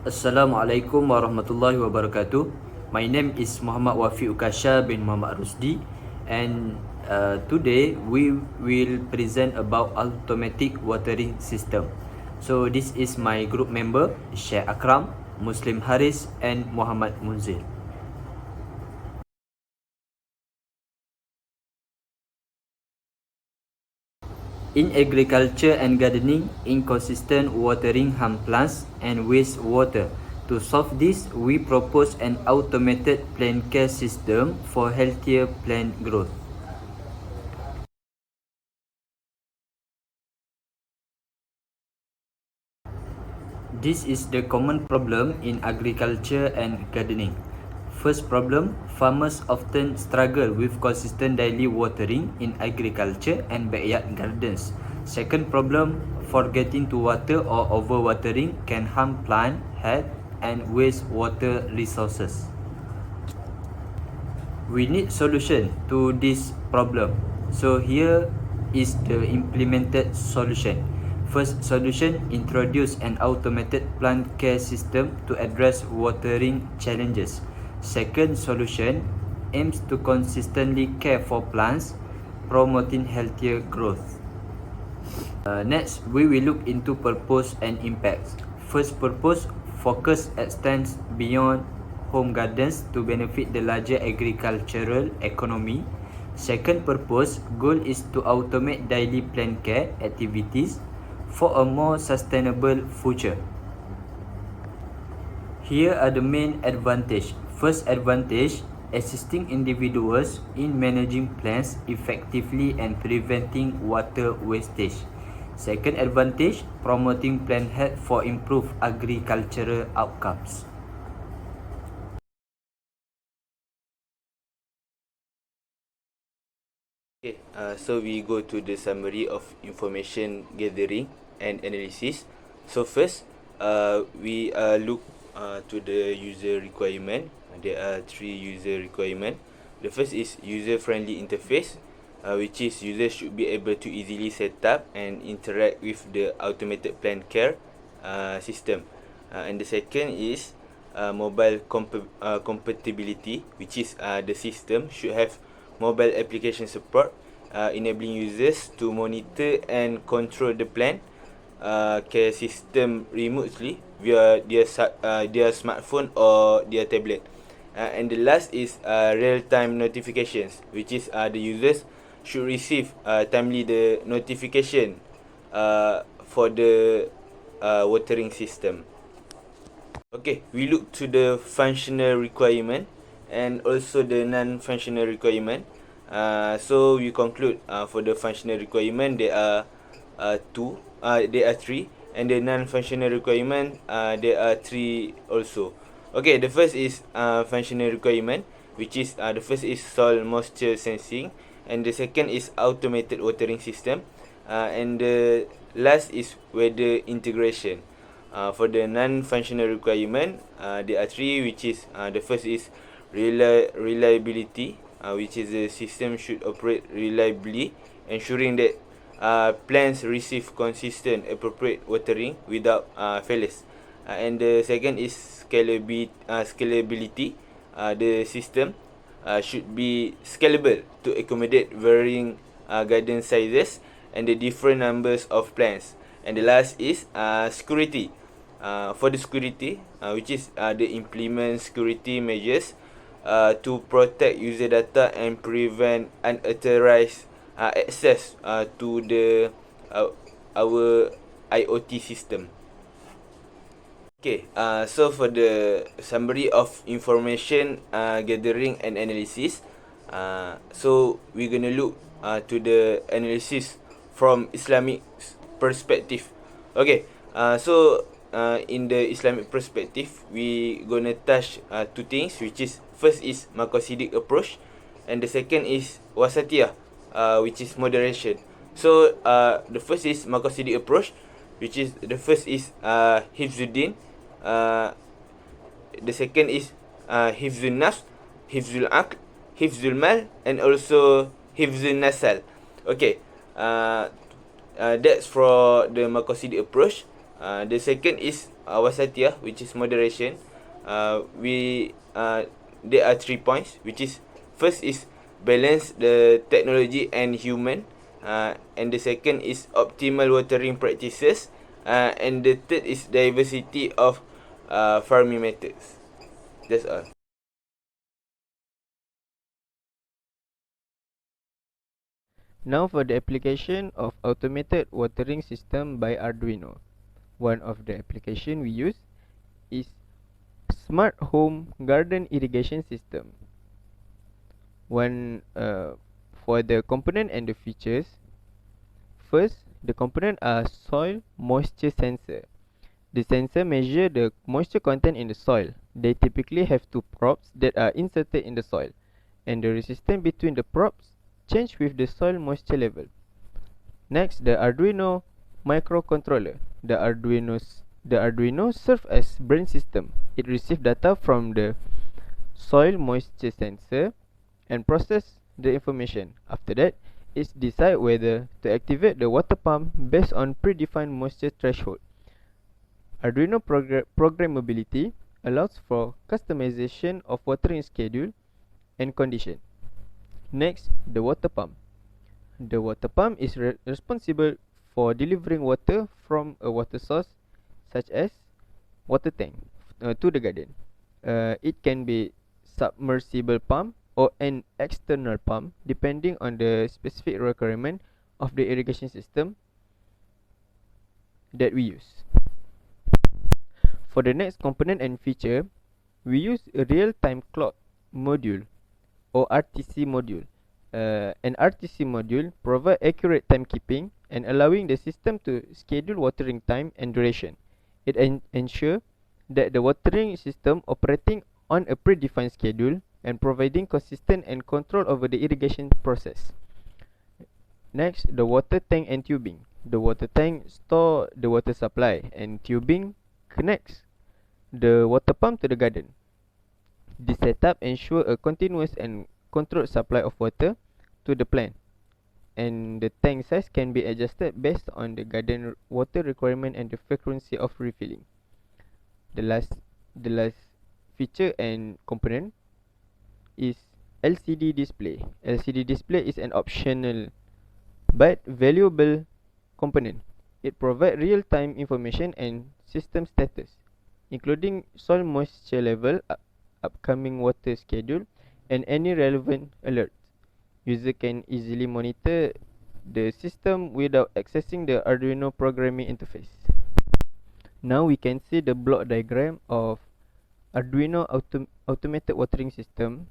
Assalamualaikum warahmatullahi wabarakatuh. My name is Muhammad WAFI UQASYA bin Muhammad RUSDI, and today we will present about automatic watering system. So this is my group member Sheikh AKRAM, Muslim Haris and Muhammad Munzir. In agriculture and gardening, inconsistent watering harm plants and waste water. To solve this, we propose an automated plant care system for healthier plant growth. This is the common problem in agriculture and gardening. First problem, farmers often struggle with consistent daily watering in agriculture and backyard gardens. Second problem, forgetting to water or overwatering can harm plant health and waste water resources. We need solution to this problem. So here is the implemented solution. First solution, introduce an automated plant care system to address watering challenges. Second solution, aims to consistently care for plants, promoting healthier growth. Next, we will look into purpose and impacts. First purpose, focus extends beyond home gardens to benefit the larger agricultural economy. Second purpose, goal is to automate daily plant care activities for a more sustainable future. Here are the main advantage. First advantage, assisting individuals in managing plants effectively and preventing water wastage. Second advantage, promoting plant health for improved agricultural outcomes. Okay, so we go to the summary of information gathering and analysis. So first, we look to the user requirement. There are 3 user requirement. The first is user-friendly interface, which is users should be able to easily set up and interact with the automated plant care system. And the second is mobile compatibility, which is the system should have mobile application support, enabling users to monitor and control the plant care system remotely via their smartphone or their tablet. And the last is real-time notifications, which is the users should receive timely the notification for the watering system. Okay, we look to the functional requirement and also the non-functional requirement. So we conclude for the functional requirement there are there are 3, and the non-functional requirement there are 3 also. Okay, the first is functional requirement, which is the first is soil moisture sensing, and the second is automated watering system, and the last is weather integration. For the non-functional requirement, there are 3, which is the first is reliability, which is the system should operate reliably, ensuring that plants receive consistent, appropriate watering without failures. And the second is scalability. The system should be scalable to accommodate varying garden sizes and the different numbers of plants. And the last is security. For the security, which is the implement security measures to protect user data and prevent unauthorized access to the our IoT system. Okay, so for the summary of information gathering and analysis, so we're gonna look to the analysis from Islamic perspective. Okay, so in the Islamic perspective, we gonna touch 2 things, which is first is maqasidic approach, and the second is wasatiyah, which is moderation. So the first is maqasidic approach, which is the first is hifzuddin, the second is hifzun nafs, hifzul aql, hifzul mal, and also hifzun nasal. Okay, that's for the maqasidic approach. The second is wasatiyah, which is moderation, we there are 3 points, which is first is balance the technology and human, and the second is optimal watering practices, and the third is diversity of farming methods. That's all. Now for the application of automated watering system by Arduino. One of the application we use is smart home garden irrigation system. One for the component and the features. First, the component are soil moisture sensor. The sensor measure the moisture content in the soil. They typically have two probes that are inserted in the soil, and the resistance between the probes change with the soil moisture level. Next, the Arduino microcontroller. The Arduino serves as brain system. It receives data from the soil moisture sensor and process the information. After that, it decide whether to activate the water pump based on predefined moisture threshold. Arduino programmability allows for customization of watering schedule and condition. Next, the water pump. The water pump is responsible for delivering water from a water source such as water tank to the garden. It can be submersible pump or an external pump depending on the specific requirement of the irrigation system that we use. For the next component and feature, we use a real-time clock module or RTC module. An RTC module provides accurate timekeeping and allowing the system to schedule watering time and duration. It ensures that the watering system operating on a predefined schedule and providing consistent and control over the irrigation process. Next, the water tank and tubing. The water tank store the water supply and tubing connects the water pump to the garden. This setup ensure a continuous and controlled supply of water to the plant, and the tank size can be adjusted based on the garden water requirement and the frequency of refilling. The last feature and component is LCD display. LCD display is an optional but valuable component. It provides real-time information and system status, including soil moisture level, upcoming water schedule, and any relevant alerts. User can easily monitor the system without accessing the Arduino programming interface. Now we can see the block diagram of Arduino automated watering system.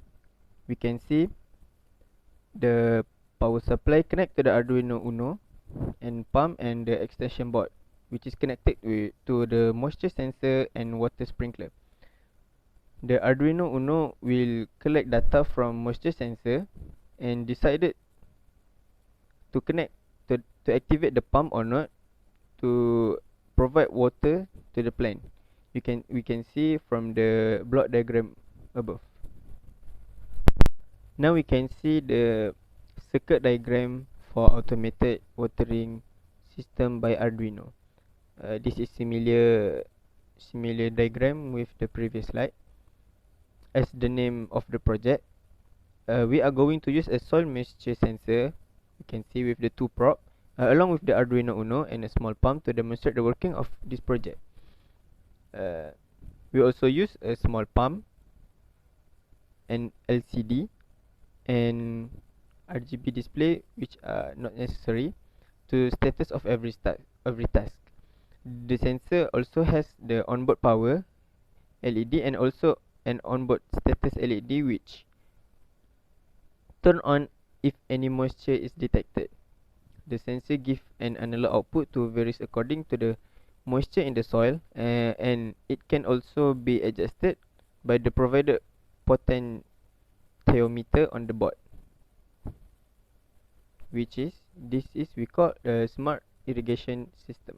We can see the power supply connect to the Arduino Uno and pump and the extension board, which is connected to the moisture sensor and water sprinkler. The Arduino Uno will collect data from moisture sensor and decided to connect to activate the pump or not to provide water to the plant. We can see from the block diagram above. Now we can see the circuit diagram for automated watering system by Arduino. This is similar diagram with the previous slide. As the name of the project, we are going to use a soil moisture sensor. You can see with the two probe, along with the Arduino Uno and a small pump to demonstrate the working of this project. We also use a small pump, an LCD, and RGB display, which are not necessary to status of every task. The sensor also has the onboard power LED and also an onboard status LED which turn on if any moisture is detected. The sensor gives an analog output to varies according to the moisture in the soil, and it can also be adjusted by the provided potentiometer on the board, which is we call a smart irrigation system.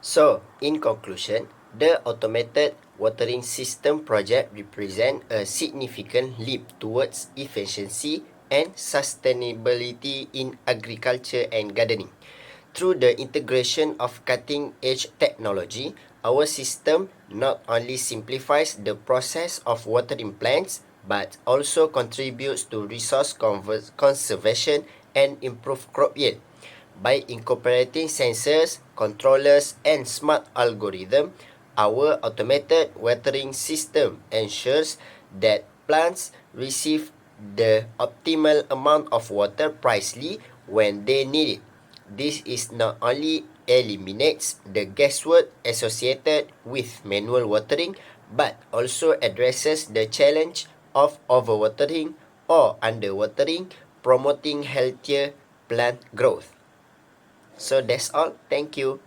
So, in conclusion, the automated watering system project represents a significant leap towards efficiency, and sustainability in agriculture and gardening. Through the integration of cutting-edge technology, our system not only simplifies the process of watering plants but also contributes to resource conservation and improved crop yield. By incorporating sensors, controllers, and smart algorithms, our automated watering system ensures that plants receive the optimal amount of water precisely when they need it. This is not only eliminates the guesswork associated with manual watering, but also addresses the challenge of overwatering or underwatering, promoting healthier plant growth. So that's all. Thank you.